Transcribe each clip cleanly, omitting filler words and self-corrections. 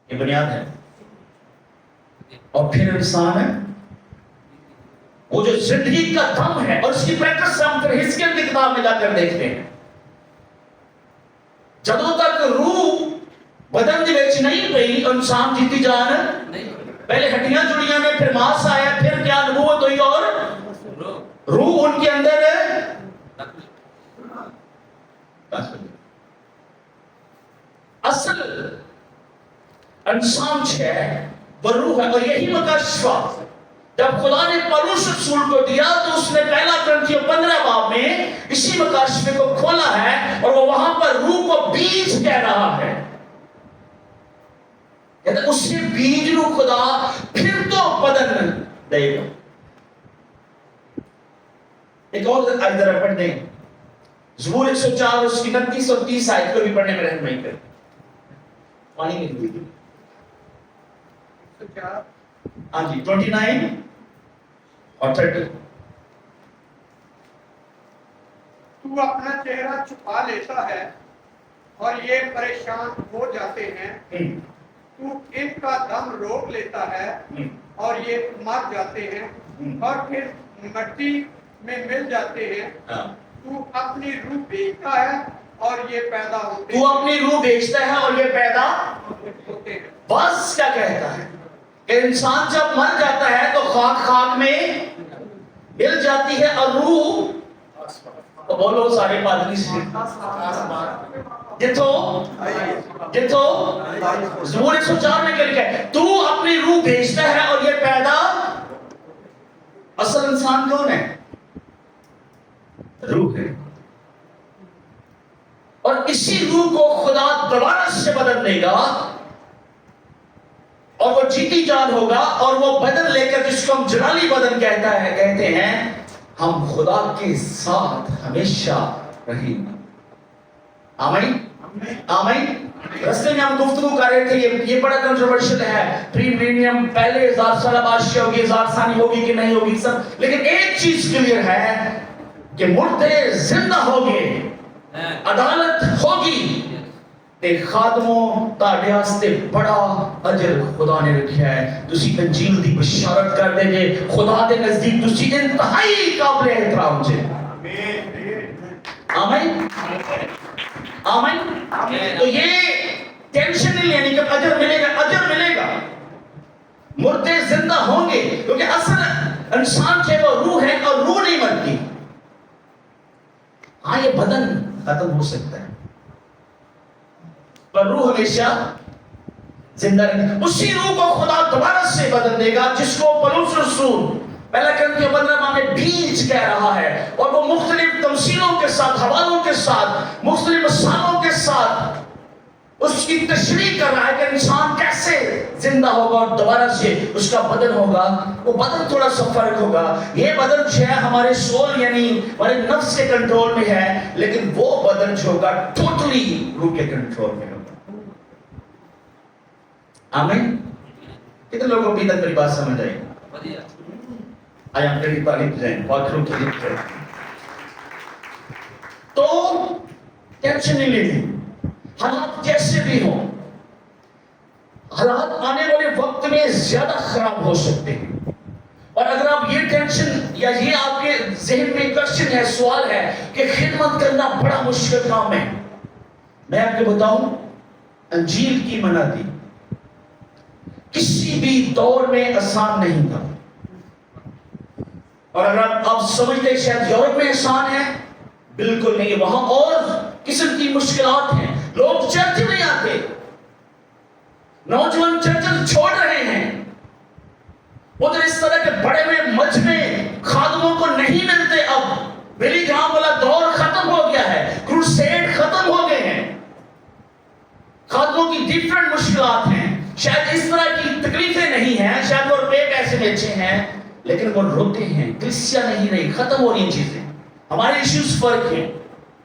یہ بنیاد ہے. اور پھر انسان ہے وہ جو زندگی کا دم ہے، اور اس کی پریکٹس ہم پھر حزقیل کی کتاب میں جا کر دیکھتے ہیں. جدوں تک روح بدن دے وچ نہیں پئی انسان جیتی جان نہیں. پہلے ہڈیاں جڑیاں نے، پھر ماس آیا، پھر کیا نبوت ہوئی، اور روح ان کے اندر ہے. اصل انسان ہے وہ روح ہے. اور یہی مکاشفہ جب خدا نے پولس رسول کو دیا تو اس نے پہلا کرنتھیوں 15 باب میں اسی مکاشفے کو کھولا ہے، اور وہ وہاں پر روح کو بیج کہہ رہا ہے. کہتے اسی بیج رو خدا پھر تو بدن دے گا. ایک اور آیت ذرا پڑھ دیں، زبور 104 اس کی 29 اور 30 آیت کو بھی پڑھنے میں رہنمائی کریں. پانی میں دیجیے. ہاں جی 29 اور 30. تو اپنا چہرہ چھپا لیتا ہے اور یہ پریشان ہو جاتے ہیں. تو ان کا دم روک لیتا ہے اور یہ مر جاتے ہیں اور پھر مٹی میں مل جاتے ہیں. تو اپنی روح بیچتا ہے اور یہ پیدا ہوتے ہیں. تو اپنی روح بیچتا ہے اور یہ پیدا ہوتے ہیں. بس کیا کہتا ہے کہ انسان جب مر جاتا ہے تو خاک خاک میں مل جاتی ہے، اور روح تو بولو سارے پادری سے جتو زبور 104 میں کیا لکھا ہے؟ تو اپنی روح بیچتا ہے اور یہ پیدا. اصل انسان کون ہے؟ روح ہے. اور اسی روح کو خدا دوبارہ سے بدل دے گا اور وہ جیتی جان ہوگا، اور وہ بدن لے کر جس کو ہم جلالی بدن کہتے ہیں، ہم خدا کے ساتھ ہمیشہ رہیں گے. آمین آمین. رستے میں ہم گفتگو کر رہے تھے، یہ بڑا کنٹروورشل ہے، پری ملینیم پہلے 1000 سالہ بادشاہ ہوگی، 1000 ثانی ہوگی کہ نہیں ہوگی سب، لیکن ایک چیز کلیئر ہے کہ مردے زندہ ہوگے، عدالت ہوگی. تے خادموں تاڑے واسطے بڑا اجر خدا نے رکھا ہے. تسی انجیل دی بشارت کر دے جے، خدا دے نزدیک تسی انتہائی قابل احترام جے. آمین آمین. تو یہ ٹینشن نہیں لینی کہ اجر ملے گا، اجر ملے گا. مردے زندہ ہوں گے، کیونکہ اصل انسان جو وہ روح ہے اور روح نہیں مرتی. ہاں یہ بدن ختم ہو سکتا ہے پر روح ہمیشہ زندہ رہے. اسی روح کو خدا دوبارہ سے بدل دے گا جس کو پولس رسول پہلا کرنتھیوں 15 میں بیج کہہ رہا ہے، اور وہ مختلف تمثیلوں کے ساتھ، حوالوں کے ساتھ، مختلف مثالوں کے ساتھ اس کی تشریح کر رہا ہے کہ انسان کیسے زندہ ہوگا اور دوبارہ سے اس کا بدن ہوگا. وہ بدن تھوڑا سا فرق ہوگا. یہ بدن جو ہے ہمارے سول یعنی ہمارے نفس کے کنٹرول میں ہے، لیکن وہ بدن جو ہوگا ٹوٹلی روح کے کنٹرول میں ہوگا. آمین. کتنے لوگوں کو ابھی تک میری بات سمجھ آئی؟ آئے ہم تیری تعریف جائیں پاکروں کی لکھ رہے. تو ٹینشن نہیں لینی، حالات جیسے بھی ہوں، حالات آنے والے وقت میں زیادہ خراب ہو سکتے ہیں. اور اگر آپ یہ ٹینشن یا یہ آپ کے ذہن میں کوشچن ہے، سوال ہے کہ خدمت کرنا بڑا مشکل کام ہے، میں آپ کو بتاؤں انجیل کی منادی کسی بھی دور میں آسان نہیں تھا. اور اگر آپ سمجھتے شاید یورپ میں آسان ہے، بالکل نہیں. وہاں اور قسم کی مشکلات ہیں. لوگ چرچ نہیں آتے، نوجوان چرچ چھوڑ رہے ہیں. ادھر اس طرح کے بڑے میں مجمع خادموں کو نہیں ملتے. اب بلی گرام والا دور ختم ہو گیا ہے، کروسیڈ ختم ہو گئے ہیں. خادموں کی ڈیفرنٹ مشکلات ہیں، شاید اس طرح کی تکلیفیں نہیں ہیں، شاید وہ روپے پیسے میں اچھے ہیں، لیکن وہ روتے ہیں. کلیسیا نہیں رہی، ختم ہو رہی چیزیں. ہمارے ایشوز فرق ہیں.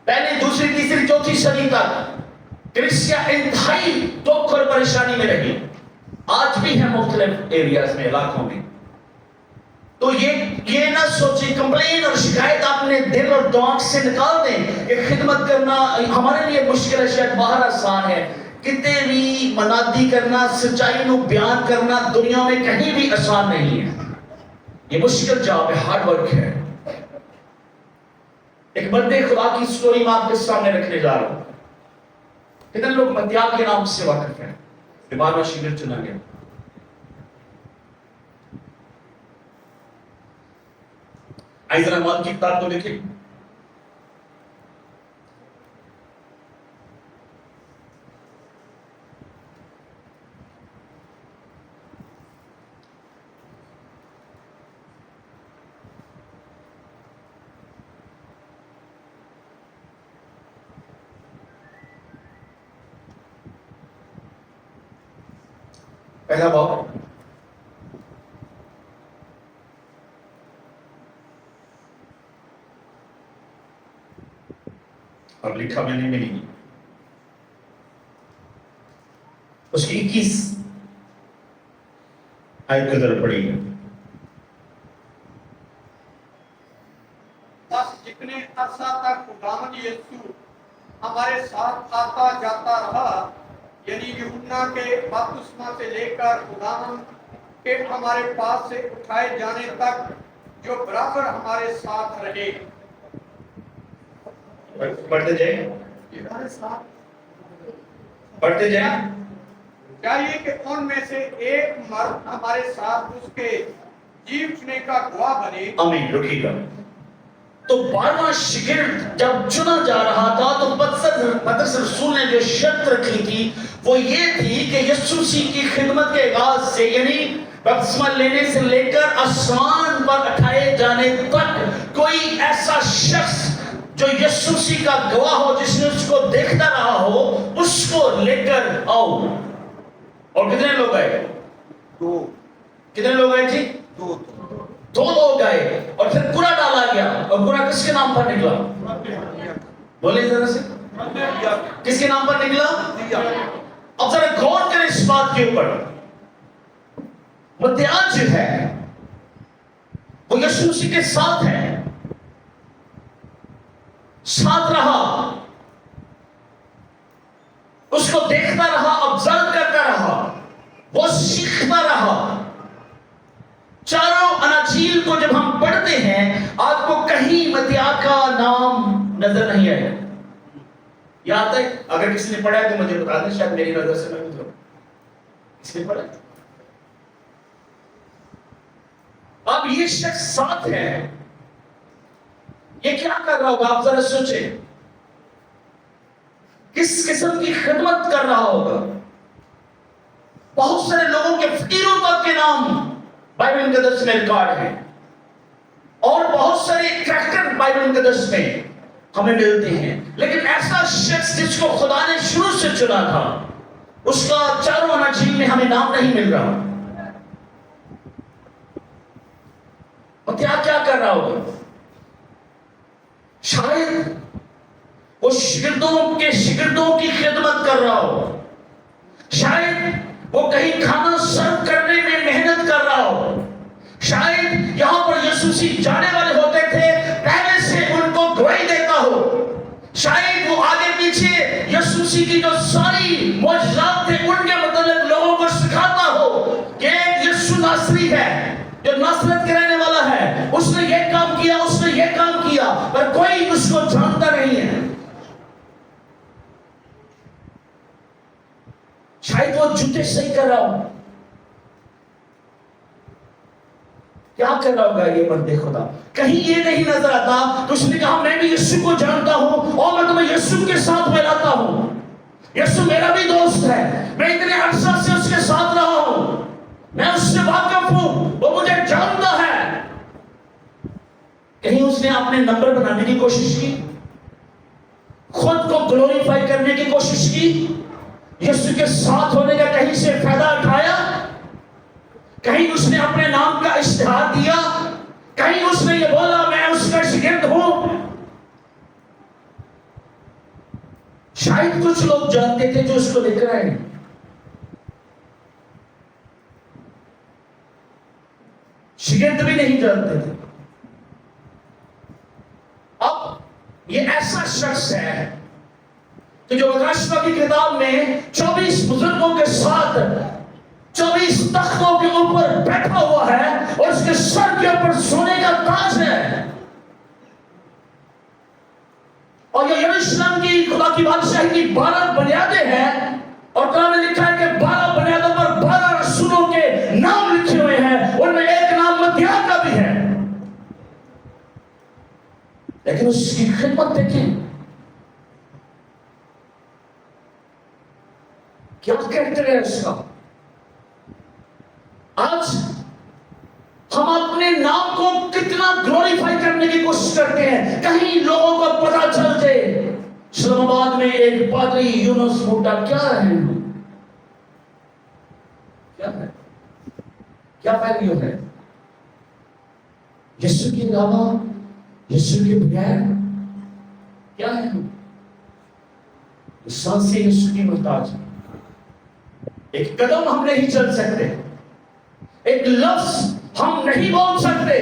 پہلے دوسری تیسری چوتھی صدی تک کلیسیا انتہائی دکھ اور پریشانی میں رہی، آج بھی ہے مختلف ایریاز میں، علاقوں میں. تو یہ نہ سوچیں، کمپلین اور شکایت اپنے دل اور دماغ سے نکال دیں کہ خدمت کرنا ہمارے لیے مشکل ہے، شاید باہر آسان ہے. کتے بھی منادی کرنا، سچائی نو بیان کرنا دنیا میں کہیں بھی آسان نہیں ہے. یہ مشکل جاب ہے، ہارڈ ورک ہے. ایک بندے خدا کی سٹوری میں آپ کے سامنے رکھنے جا رہا ہوں. کتنے لوگ متیاہ کے نام سے واقف ہیں؟ 12واں شاگرد چنا گیا. آئیے ذرا مال کی کتاب کو دیکھیں. پہلا باب اور لکھا میں نہیں ملی، اس کی 21 آیت کی طرف پڑھی ہے. بس جتنے عرصہ تک خداوند یسوع ہمارے ساتھ آتا جاتا رہا، یعنی یوحنا کے بپتسمہ سے لے کر خداوند کے ہمارے پاس سے اٹھائے جانے تک، جو برابر ہمارے ساتھ رہے. پڑھتے جائیں، پڑھتے جائیں. چاہیے کہ ان میں سے ایک مرد ہمارے ساتھ اس کے جی اٹھنے کا گواہ بنے. آمین. رکیے گا. تو 12واں شاگرد جب چنا جا رہا تھا تو پطرس رسول نے جو شرط رکھی تھی وہ یہ تھی کہ یسوع مسیح کی خدمت کے آغاز سے، یعنی بپتسمہ لینے سے لے کر آسمان پر اٹھائے جانے تک، کوئی ایسا شخص جو یسوع مسیح کا گواہ ہو، جس نے اس کو دیکھتا رہا ہو، اس کو لے کر آؤ. اور کتنے لوگ آئے؟ 2. کتنے لوگ آئے جی؟ 2 لوگ آئے. اور پھر قرعہ ڈالا گیا. اور قرعہ کس کے نام پر نکلا؟ بولیں ذرا سے، کس کے نام پر نکلا؟ اب ذرا غور کریں اس بات کے اوپر. متیاہ جو ہے وہ یسوع مسیح کے ساتھ ہے، ساتھ رہا، اس کو دیکھتا رہا، آبزرو کرتا رہا، وہ سیکھتا رہا. چاروں اناجیل کو جب ہم پڑھتے ہیں آپ کو کہیں متیاہ کا نام نظر نہیں آئے. یاد ہے؟ اگر کسی نے پڑھا ہے تو مجھے بتا دیں، شاید میری نظر سے میں گزروں. کسی نے پڑھا؟ اب یہ شخص ساتھ ہے، یہ کیا کر رہا ہوگا؟ آپ ذرا سوچیں، کس قسم کی خدمت کر رہا ہوگا؟ بہت سارے لوگوں کے فقیروں تک کے نام بائبل مقدس میں ریکارڈ ہیں، اور بہت سارے کریکٹر بائبل مقدس میں ہمیں ملتے ہیں، لیکن ایسا شخص جس کو خدا نے شروع سے چنا تھا، اس کا چاروں اناجیل میں ہمیں نام نہیں مل رہا. متیاہ کیا کر رہا ہوگا؟ شاید وہ شاگردوں کی خدمت کر رہا ہو، شاید وہ کہیں کھانا سرو کرنے میں محنت کر رہا ہو، شاید یہاں پر یسوع مسیح جانے والے ہوتے تھے پہلے سے ان کو گواہی دیتا ہو، شاید وہ آگے پیچھے یسوع مسیح کی جو ساری معجزات تھے ان کے متعلق لوگوں کو سکھاتا ہو کہ ایک یسوع ناصری ہے جو ناصرت کے رہنے والا ہے، اس نے یہ کام کیا، اس نے یہ کام کیا، پر کوئی اس کو جانتا نہیں ہے. شاید وہ جوتے صحیح کر رہا ہو. کیا کر رہا ہوگا یہ بندے خدا؟ کہیں یہ نہیں نظر آتا تو اس نے کہا میں بھی یسوع کو جانتا ہوں اور میں تمہیں یسوع کے ساتھ ملاتا ہوں. یسوع میرا بھی دوست ہے، میں اتنے عرصہ سے اس کے ساتھ رہا ہوں، میں اس سے واقف ہوں، وہ مجھے جانتا ہے. کہیں اس نے اپنے نمبر بنانے کی کوشش کی، خود کو گلوریفائی کرنے کی کوشش کی، یسوع کے ساتھ ہونے کا کہیں سے فائدہ اٹھایا؟ کہیں اس نے اپنے نام کا اشتہار دیا؟ کہیں اس نے یہ بولا میں اس کا شاگرد ہوں؟ شاید کچھ لوگ جانتے تھے جو اس کو لے کر آئے، شاگرد بھی نہیں جانتے تھے. اب یہ ایسا شخص ہے کہ جو آکاش یوشوا کی کتاب میں 24 بزرگوں کے ساتھ 24 تختوں کے اوپر بیٹھا ہوا ہے اور اس کے سر کے اوپر سونے کا تاج ہے. اور یہ یروشلم کی خدا کی بادشاہی کی 12 بنیادیں ہیں اور قرآن میں لکھا ہے کہ 12 بنیادوں پر 12 رسولوں کے نام لکھے ہوئے ہیں. ان میں ایک نام مدیان کا بھی ہے. لیکن اس کی خدمت دیکھیں کیا کریکٹر ہے اس کا. آج ہم اپنے نام کو کتنا گلوریفائی کرنے کی کوشش کرتے ہیں کہیں لوگوں کو پتا چل جائے. اسلام آباد میں ایک پادری یونس موٹا کیا ہے کیا ویلیو ہے یسوع کے علاوہ یسوع کے بغیر کیا ہے ہم سانسیں یسوع کی محتاج ہیں. ایک قدم ہم نہیں چل سکتے ایک لفظ ہم نہیں بول سکتے.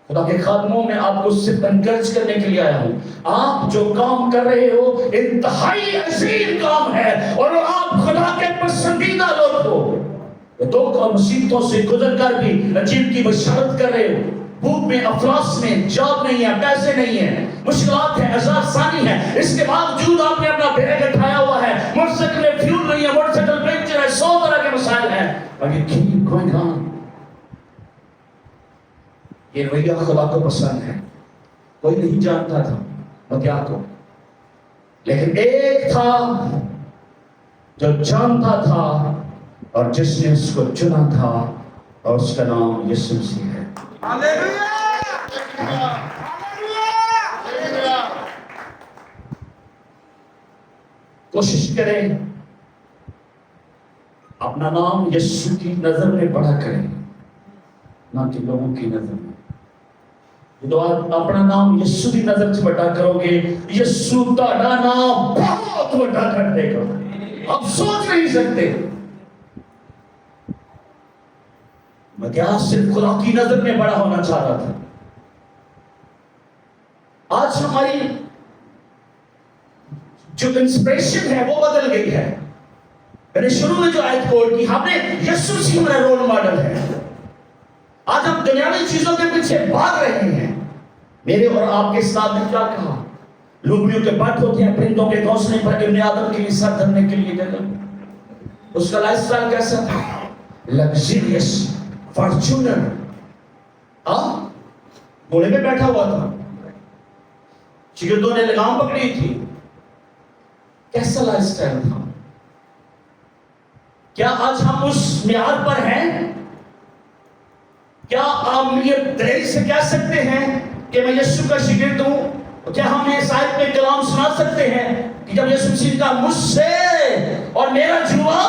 خدا کے خادموں میں آپ کو صرف انکریج کرنے کے لیے آیا ہوں. آپ جو کام کر رہے ہو انتہائی عظیم کام ہے اور آپ خدا کے پسندیدہ لوگ ہو. دو مصیبتوں سے گزر کر بھی نجیب کی بشارت کر رہے ہو. بھوک میں افلاس میں جاب نہیں ہے پیسے نہیں ہے مشکلات ہیں عذاب ثانی ہے. اس کے باوجود آپ نے اپنا بیگ اٹھایا ہوا ہے. موٹر سائیکل میں فیول نہیں ہے موٹر سائیکل پنکچر ہے 100 طرح کے مسائل ہیں. keep going on. یہ رویہ خدا کو پسند ہے. کوئی نہیں جانتا تھا مدیان کو لیکن ایک تھا جو جانتا تھا اور جس نے اس کو چنا تھا اور اس کا نام یسوع مسیح ہے. کوشش کریں اپنا نام یسوع کی نظر میں بڑا کریں نہ کہ لوگوں کی نظر میں. تو آپ اپنا نام یسوع کی نظر سے بڑا کرو گے یسوع تہاڈا نام بہت بڑا کر دے گا. آپ سوچ نہیں سکتے. مدیان صرف خدا کی نظر میں بڑا ہونا چاہ رہا تھا. آج ہماری جو انسپریشن ہے وہ بدل گئی ہے. میں نے شروع میں جو آیت کوٹ کی ہم نے یسوع مسیح ہمارا رول ماڈل ہے. آج ہم دنیاوی چیزوں کے پیچھے بھاگ رہے ہیں. میرے اور آپ کے ساتھ نے کیا کہا لوگوں کے بٹ ہوتے ہیں پرندوں کے گھونسلے پر ابن آدم کے لیے سر دھرنے کے لیے جگہ. اس کا لائف سٹائل کیسا تھا لگزریس فارچونر گھوڑے پہ بیٹھا ہوا تھا شاگردوں نے لگام پکڑی تھی. کیسا لائف سٹائل تھا. کیا آج ہم اس معیار پر ہیں؟ کیا آپ یہ دلیل سے کہہ سکتے ہیں کہ میں یسوع کا شاگرد ہوں؟ کیا ہم اس آیت میں کلام سنا سکتے ہیں کہ جب یسوع مسیح کا مجھ سے اور میرا جوا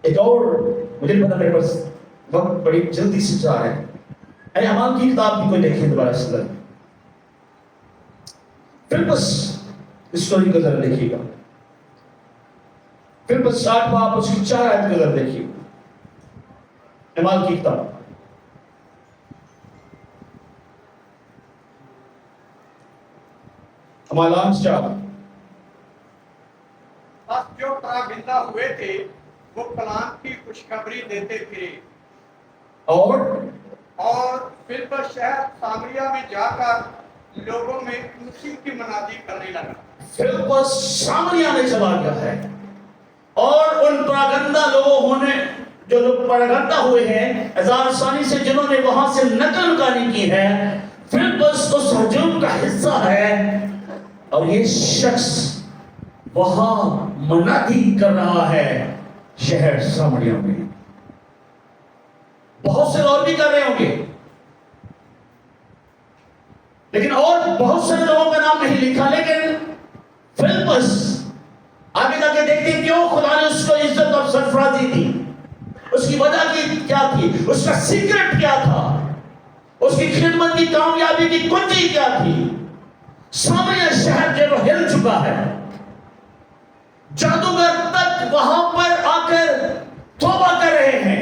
ایک اور مجھے پتا میرے پاس وقت بڑی جلدی سے جا رہا ہے. اعمال کی کتاب بھی کوئی دیکھیں دوبارہ اس طرح پھر بس اسٹوری کا ذرا دیکھیے گا. پھر بس 60 باپ اس کی 4 آیت کا ذرا دیکھیے. اعمال کی کتاب اعمال 4. بس جو پراگندہ ہوئے تھے وہ کلام کی خوشخبری دیتے پھرے اور فلپس شہر سامریہ میں جا کر لوگوں میں مسیح کی منادی کرنے لگا. فلپس سامریہ میں چلا گیا ہے اور ان پراگندہ لوگوں نے جو لوگ پراگندہ ہوئے ہیں ہزار ثانی سے جنہوں نے وہاں سے نقل مکانی کی ہے فلپس اس ہجوم کا حصہ ہے اور یہ شخص وہاں منادی کر رہا ہے شہر سامریہ میں. بہت سے اور بھی کر رہے ہوں گے لیکن اور بہت سے لوگوں کا نام نہیں لکھا. لیکن فلپس آگے جا کے دیکھتے ہیں کیوں خدا نے اس کو عزت اور سرفرازی دی. اس کی وجہ کیا تھی؟ اس کا سیکرٹ کیا تھا؟ اس کی خدمت کی کامیابی کی کنجی کیا تھی؟ سامریہ شہر جو ہل چکا ہے. جادوگر تک وہاں پر آ کر توبہ کر رہے ہیں.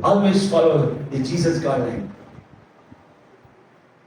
Always follow the Jesus guideline।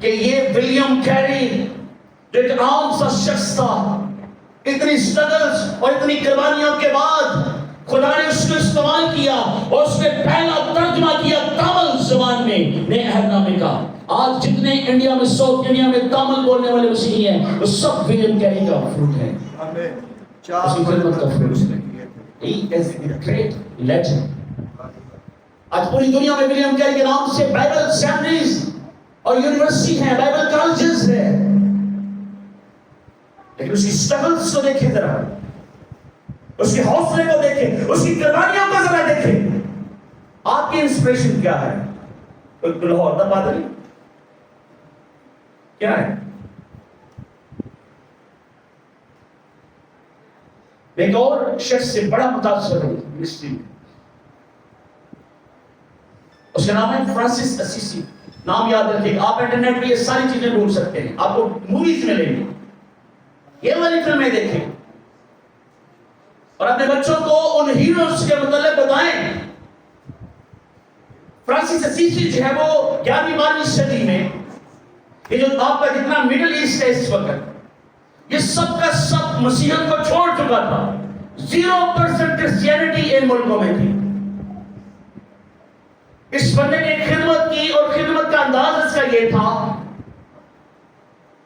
کہ یہ ولیم کیری جو ایک عام سا شخص تھا، اتنی سٹرگلز اور اتنی قربانیوں کے بعد خدا نے اس کو استعمال کیا اور اس نے پہلا ترجمہ کیا تامل زبان میں نئے عہد نامے کا. آج جتنے انڈیا میں، ساؤتھ انڈیا میں تامل بولنے والے مسیحی ہیں، وہ سب ولیم کیری کا فروٹ ہے. اس کی خدمت کا فروٹ ہے. He is a great legend. آج پوری دنیا میں ولیم کیری کے نام سے بائبل سیمنریز اور یونیورسٹی ہیں، بائبل کالجز ہیں. لیکن اس کی سٹرگلز کو دیکھیں ذرا، اس کے حوصلے کو دیکھیں، اس کی قربانیوں کو ذرا دیکھیں. آپ کی انسپریشن کیا ہے؟ کوئی لاہور دا پادری کیا ہے؟ ایک اور شخص سے بڑا متاثر ہوں مسٹری میں، اس کا نام ہے فرانسس اسیسی. نام یاد رکھیے. آپ انٹرنیٹ پہ یہ ساری چیزیں ڈھونڈ سکتے ہیں، آپ کو موویز ملیں گی. یہ والی فلمیں دیکھیں اور اپنے بچوں کو ان ہیروز کے متعلق بتائیں. فرانسس اسیسی جو ہے وہ 11ویں صدی میں، یہ جو آپ کا جتنا مڈل ایسٹ ہے اس وقت، یہ سب کا سب مسیحیت کو چھوڑ چکا تھا. 0% کرسچینٹی ان ملکوں میں تھی. اس بندے نے خدمت کی اور خدمت کا انداز اس کا یہ تھا،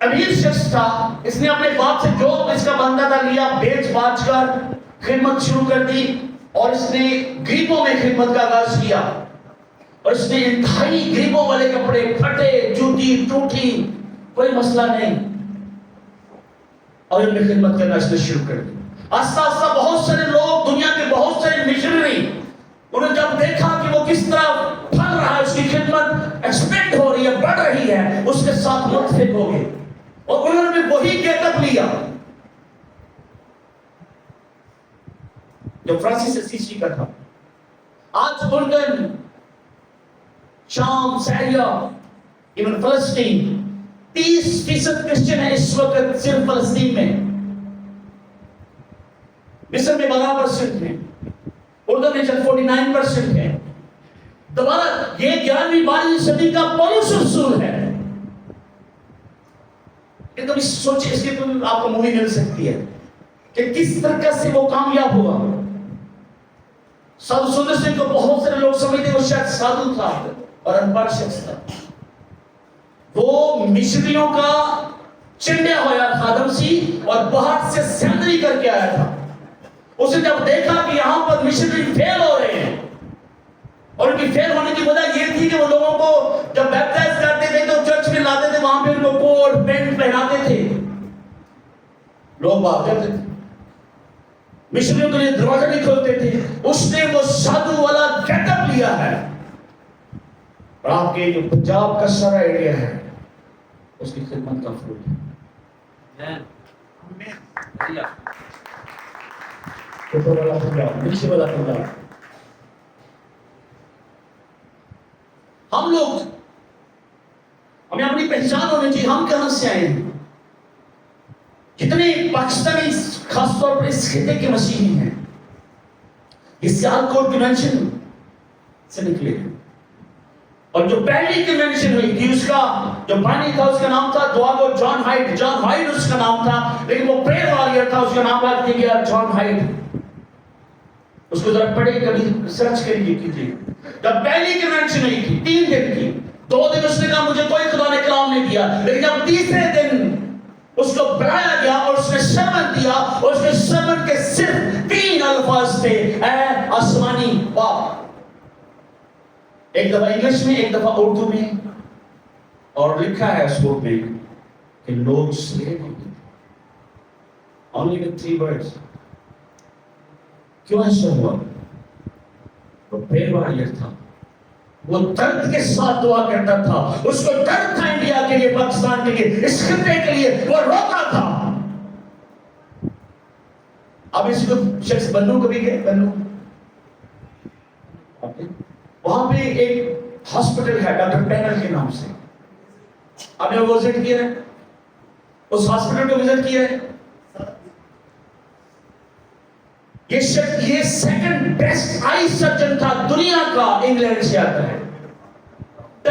امیر شخص تھا، اس نے اپنے باپ سے جو اس کا بندہ تھا لیا، بیچ باچ کر خدمت شروع کر دی اور اس نے غریبوں میں خدمت کا آغاز کیا. اور اس نے انتہائی غریبوں والے کپڑے، پھٹے، جوتی ٹوٹی، کوئی مسئلہ نہیں، اور ان میں خدمت کرنا اس نے شروع کر دی. آہستہ آہستہ بہت سارے لوگ، دنیا کے بہت سارے مشنری، انہوں جب دیکھا کہ وہ کس طرح پھل رہا ہے، اس کی خدمت ایکسپینڈ ہو رہی ہے، بڑھ رہی ہے، اس کے ساتھ متفق ہو گئے اور انہوں نے وہی گیٹ اپ لیا جو فرانسس اسیسی کا تھا. آج اردن، شام، سیریا، ایون فلسطین، 30% کرسچن ہے اس وقت صرف فلسطین میں. مصر میں 12% ہیں، اردن میں 49% ہے. دوبارہ یہ 11ویں صدی کا پولس رسول ہے. کہ کبھی سوچے اس کی آپ کو مووی مل سکتی ہے کہ کس طرح سے وہ کامیاب ہوا. سادھو سندر سنگھ کو بہت سارے لوگ سمجھتے وہ شاید سادھو تھا اور انپڑھ شخص تھا. وہ مشنریوں کا چنڈیا ہوا خادم سی اور باہر سے سینڈری کر کے آیا تھا. اسے جب دیکھا کہ یہاں پر مشنری فیل ہو رہے ہیں، اور ان کی فیل ہونے کی وجہ یہ تھی کہ وہ لوگوں کو جب بیپٹائز کرتے تھے تو چرچ میں لاتے تھے، وہاں پہ ان کو کوٹ پینٹ پہناتے تھے، لوگ بھاگ جاتے تھے، مشنریوں کے لیے دروازے نہیں کھولتے تھے. اس نے وہ سادھو والا گیٹ اپ لیا ہے اور آپ کے جو پنجاب کا سارا ایریا ہے اس کی خدمت کا فروٹ ہے. اوپر والا پنجاب، نیچے والا پنجاب. ہم لوگ، ہمیں اپنی پہچان ہونی چاہیے، ہم کہاں سے آئے ہیں. جتنے پاکستانی خاص طور پر اس خطے کے مسیحی ہیں، یہ سیالکوٹ کنونشن سے نکلے ہیں. اور جو پہلی کنونشن ہوئی تھی اس کا جو بانی تھا اس کا نام تھا دعا گو جان ہائٹ. جان ہائٹ اس کا نام تھا، لیکن وہ پریئر واریر تھا، اس کا نام رکھ دیا گیا جان ہائٹ. اس کو ذرا پڑھے، کبھی سرچ کریے کیجیے. جب پہلی کنونشن ہوئی تھی 3 دن کی، 2 دن اس نے کہا مجھے کوئی خدا نے کلام نہیں دیا، لیکن جب تیسرے دن اس کو بلایا گیا اور اس نے سرمن دیا، اور اس کے سرمن کے صرف 3 الفاظ تھے، اے آسمانی باپ. ایک دفعہ انگلش میں، ایک دفعہ اردو میں، اور لکھا ہے اس بک میں کہ لوگ سلیو ہو گئے. only with 3 words. کیوں ایسا ہوا؟ وہ پریئر واریر تھا، وہ درد کے ساتھ دعا کرتا تھا، اس کو درد تھا انڈیا کے لیے، پاکستان کے لیے، اس خطے کے لیے، وہ روتا تھا. اب اس کو شخص بنو کبھی گئے؟ بنو وہاں پہ ایک ہاسپٹل ہے ڈاکٹر پینل کے نام سے، آپ نے وہ وزٹ کیا ہے؟ اس ہاسپٹل کو وزٹ کیا ہے؟ یہ شخص، یہ 2nd بیسٹ آئی سرجن تھا دنیا کا، انگلینڈ سے آتا ہے.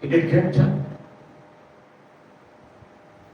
He did great job।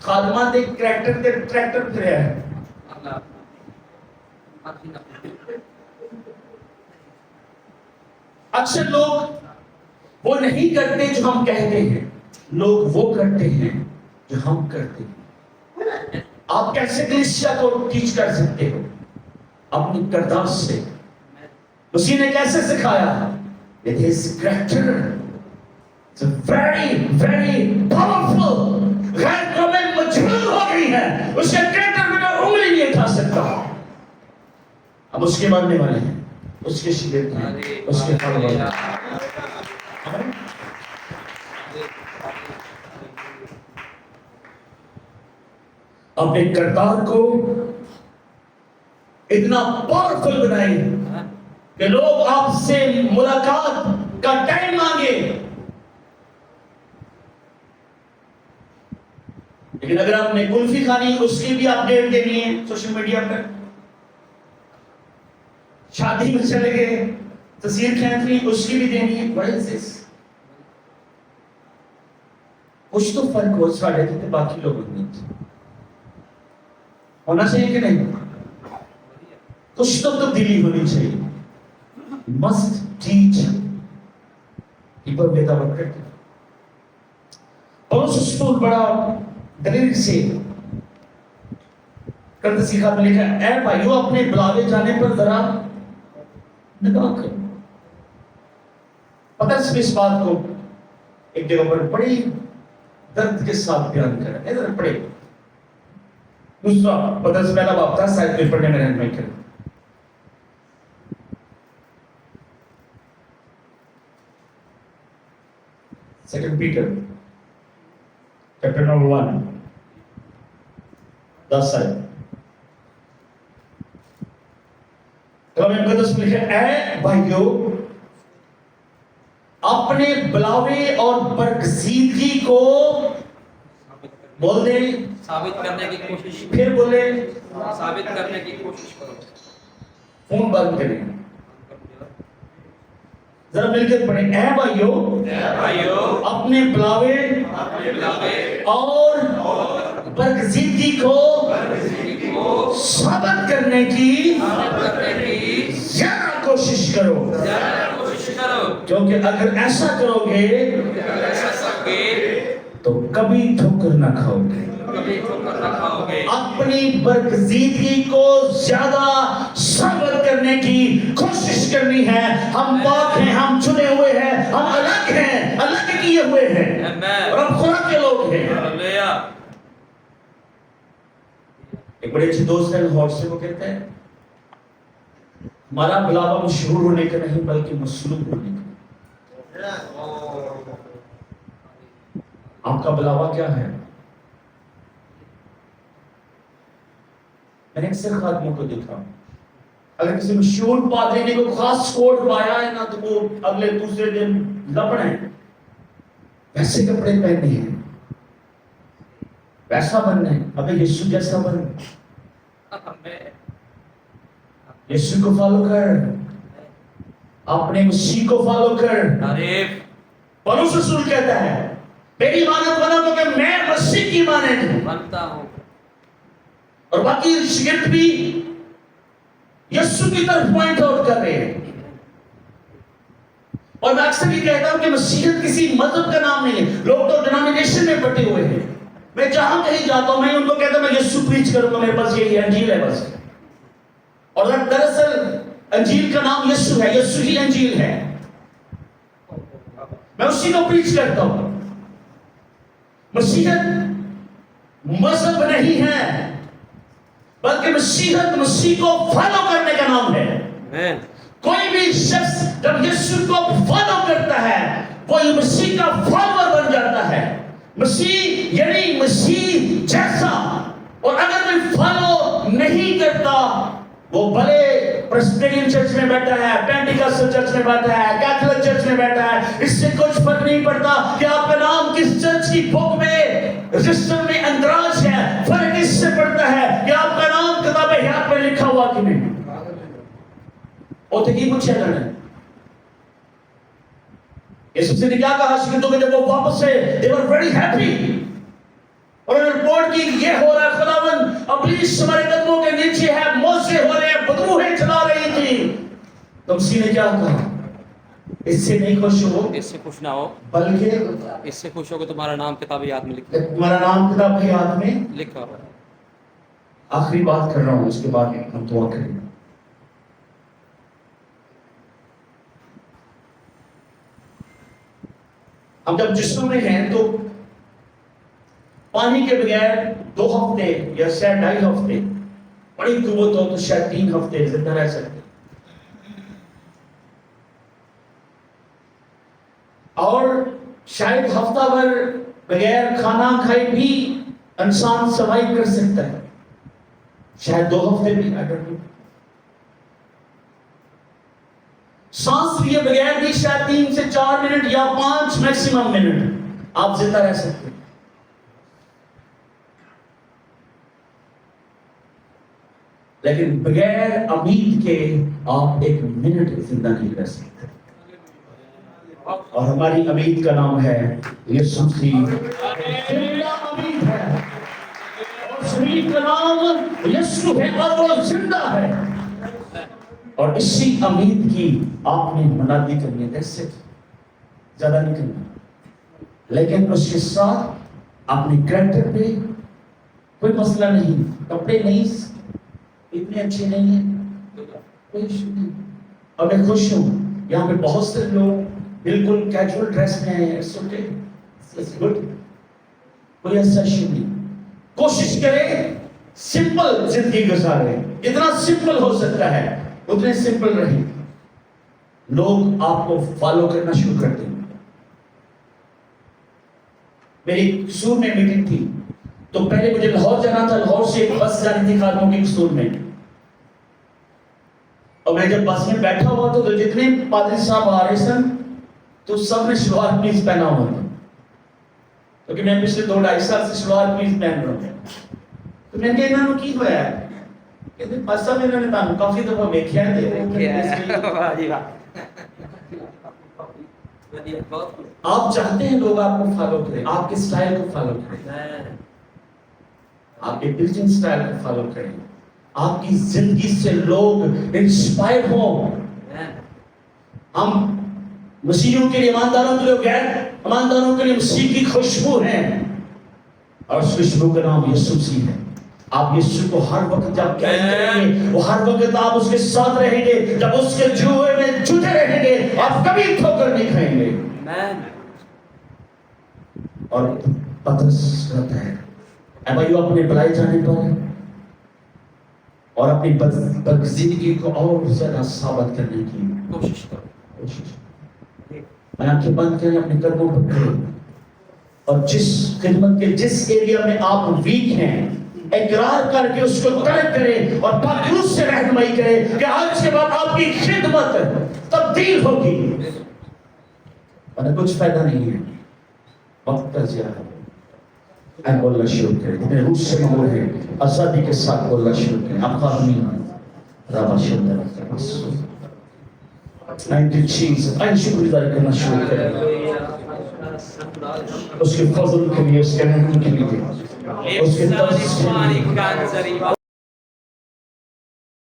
خادمات ایک ٹریکٹر کے ٹریکٹر پھریا ہے. اکثر لوگ وہ نہیں کرتے جو ہم کہتے ہیں, لوگ وہ کرتے ہیں جو ہم کرتے ہیں. آپ کیسے کلیسیا کو ٹیچ کر سکتے ہو؟ اپنی کردار سے. اسی نے کیسے سکھایا؟ It is character. It's a very, very powerful. غیر قومیں مجبور ہو گئی ہیں, اس کے کریکٹر میں تو انگلی نہیں اٹھا سکتا. اب اس کے ماننے والے ہیں, اس کے شاگرد ہیں, اس کے پڑھنے والے ہیں. اپنے کردار کو اتنا پاورفل بنائیں کہ لوگ آپ سے ملاقات کا ٹائم مانگے. لیکن اگر آپ نے کلفی کھانی, اس کی بھی اپڈیٹ دینی ہے سوشل میڈیا پر. شادی میں چلے گئے, تصویر کھینچنی, اس کی بھی دینی ہے. What is this? کچھ تو فرق ہو ساڑھے تھے باقی لوگوں نے ہونا چاہیے کہ نہیں؟ کچھ تو تبدیلی ہونی چاہیے. Must teach people with our character. پولس رسول بڑا دلیل سے کرنسی خط میں لکھا, اے بھائیو اپنے بلاوے جانے پر ذرا نگاہ کرو. پترس میں اس بات کو ایک جگہ پر بڑی درد کے ساتھ بیان کرا. ادھر پڑھے دوسرا پترس پہلا باب تھا, سائد میں پڑھنے میں رہنمائی کریں. Second Peter, chapter number 1, 10 آیت. کلام مقدس میں لکھا, اے بھائیو اپنے بلاوے اور برگزیدگی کو بول دے, ثابت کرنے کی کوشش, پھر بولے ثابت کرنے کی کوشش کرو. فون بند کریں, ذرا مل کر پڑھیں. اے بھائیو اپنے بلاوے اور برگزیدگی کو ثابت کرنے کی زیادہ کوشش کرو, کیونکہ اگر ایسا کرو گے تو کبھی ٹھوکر نہ کھاؤ گے. اپنی برگزیدگی کو زیادہ ثابت کرنے کی کوشش کرنی ہے. ہم پاک ہیں, ہم چنے ہوئے ہیں, ہم الگ ہیں, الگ کیے ہوئے ہیں, اور ہم خدا کے لوگ ہیں. ایک بڑے اچھے دوست ہیں لاہور سے, وہ کہتے ہیں ہمارا بلاوا مشہور ہونے کا نہیں بلکہ مصلوب ہونے کا. آپ کا بلاوا کیا ہے؟ میں نے اکثر خادموں کو دیکھا, اگر کسی مشہور پادری نے کوئی خاص کوٹ پایا ہے نا, تو وہ اگلے دوسرے دن لپڑ ہیں, ویسے کپڑے پہننے ہیں, ویسا بننا ہے. ابے یسوع جیسا بن, یسوع کو فالو کر, اپنے مسیح کو فالو کر. پولس رسول کہتا ہے میری مانت بنا تو کہ میں مسیح کی مانت بنتا ہوں. اور باقی شاگرد بھی یسوع کی طرف پوائنٹ آؤٹ کر رہے ہیں. اور میں اکثر یہ کہتا ہوں کہ مسیحیت کسی مذہب کا نام نہیں ہے. لوگ تو ڈینامینیشن میں بٹے ہوئے ہیں. میں جہاں کہیں جاتا ہوں میں ان کو کہتا ہوں میں یسوع پریچ کروں گا, میرے پاس یہی انجیل ہے بس. اور دراصل انجیل کا نام یسوع ہے, یسوع ہی انجیل ہے, میں اسی کو پریچ کرتا ہوں. مسیحیت مذہب نہیں ہے بلکہ مسیحیت مسیح کو فالو کرنے کا نام ہے. کوئی بھی شخص جب یسوع کو فالو کرتا ہے وہ مسیح کا فالوور بن جاتا ہے. مسیح یعنی مسیح جیسا. اور اگر کوئی فالو نہیں کرتا, وہ بھلے پریسبیٹرین چرچ میں بیٹھا ہے, پینٹیکاسٹل چرچ میں بیٹھا ہے, کیتھولک چرچ میں بیٹھا ہے, اس سے کچھ فرق نہیں پڑتا کہ آپ کا نام کس چرچ کی بک میں رجسٹر میں اندراج ہے. فرق اس سے پڑتا ہے کہ آپ کا نام کتاب حیات میں لکھا ہوا کہ نہیں. اور تو کی پوچھا جانا ہے یسوع نے کیا کہا شاگردوں کو جب وہ واپس سے they were very happy. اور رپورٹ کی یہ ہو رہا ہے خداوند ابلیس ہمارے قدموں کے نیچے ہے, موزے ہو رہے ہیں, بدبوہیں چلا رہی تھی. تو مسیح نے کیا کہا, اس سے نہیں خوش ہو, اس سے خوش نہ ہو, بلکہ اس سے خوش ہو کہ تمہارا نام کتاب یاد میں لکھا تمہارا نام کتاب کی یاد میں لکھا ہو. آخری بات کر رہا ہوں, اس کے بعد ہم دعا کریں گے. ہم جب جسم میں ہیں تو پانی کے بغیر 2 ہفتے یا شاید 2.5 ہفتے, بڑی قوت ہو تو شاید 3 ہفتے زندہ رہ سکتے, اور شاید ہفتہ بھر بغیر کھانا کھائے بھی انسان سروائیو کر سکتا ہے, شاید 2 ہفتے بھی. سانس لیے بغیر بھی شاید 3 سے 4 منٹ یا 5 میکسیمم منٹ آپ زندہ رہ سکتے ہیں. لیکن بغیر امید کے آپ 1 منٹ زندہ نہیں رہ سکتے. اور ہماری امید کا نام ہے یسوع مسیح. زندہ امید ہے, اور اس امید کا نام یسوع ہے, اور وہ زندہ ہے. اور اسی امید کی آپ نے منادی کرنی ہے, ایسے زیادہ نہیں کرنا, لیکن اس کے ساتھ اپنے کریکٹر پہ کوئی مسئلہ نہیں, کپڑے نہیں اتنے اچھے نہیں ہیں, کوئی ایشو نہیں. اور میں خوش ہوں یہاں پہ بہت سے لوگ بالکل کیجول ڈریس میں ہیں, اٹس اوکے, اٹس گڈ, کوئی ایسا ایشو نہیں. کوشش کریں سمپل زندگی گزاریں, جتنا سمپل ہو سکتا ہے اتنے سمپل رہیں. لوگ آپ کو فالو کرنا شروع کر دیں. میری قصور میں میٹنگ تھی تو پہلے مجھے لاہور جانا تھا, لاہور سے ایک بس جانی تھی خادموں کی قصور میں, اور میں جب بس میں بیٹھا ہوا تو جتنے پادری صاحب آ رہے سن تو سب نے شلوار قمیض پہنا ہوا تھا, کیونکہ میں پچھلے 2-2.5 سال سے شلوار قمیض پہن رہا ہوں. تو میں نے کہا انہوں نے کی ہوا ہے, کہتے پاس صاحب انہوں نے تانوں کافی دفعہ دیکھا ہے. آپ چاہتے ہیں لوگ آپ کو فالو کریں, آپ کے سٹائل کو فالو کریں, آپ کے ٹیچنگ سٹائل کو فالو کریں, آپ کی زندگی سے لوگ انسپائر ہوں. ہم مسیحیوں کے لیے, ایمانداروں کے لیے, غیر ایمانداروں کے لیے مسیح کی خوشبو ہیں, اور اس خوشبو کا نام یسوع مسیح ہے. آپ یسوع کو ہر وقت جب کیری کریں گے, وہ ہر وقت آپ اس کے ساتھ رہیں گے, جب اس کے جوئے میں جھوٹے رہیں گے آپ کبھی ٹھوکر نہیں کھائیں گے. اور پترس کہتا ہے اے بھائیو اپنے بلائے جانے پر اور اپنی بدزندگی کو اور زیادہ ثابت کرنے کی کوشش کرو. میں آنکھیں بند کریں, اپنے قدموں پر کھڑے, اور جس خدمت کے جس ایریا میں آپ ویک ہیں اقرار کر کے اس کو ترک کریں, اور پاک روح سے رہنمائی کریں کہ آج کے بعد آپ کی خدمت تبدیل ہوگی. اور کچھ فائدہ نہیں ہے, وقت کا ضیاع ہے. بولنا شروع کریں, اپنے روح سے مغرور ہے, آزادی کے ساتھ بولنا شروع کریں. آپ خادمین رابع شندر تھینک یو جیسس, آئیں شکر گزاری کرنا شروع کریں اس کے فضل کے لیے, اس کے رحم کے لیے, اس کے ترس کے لیے.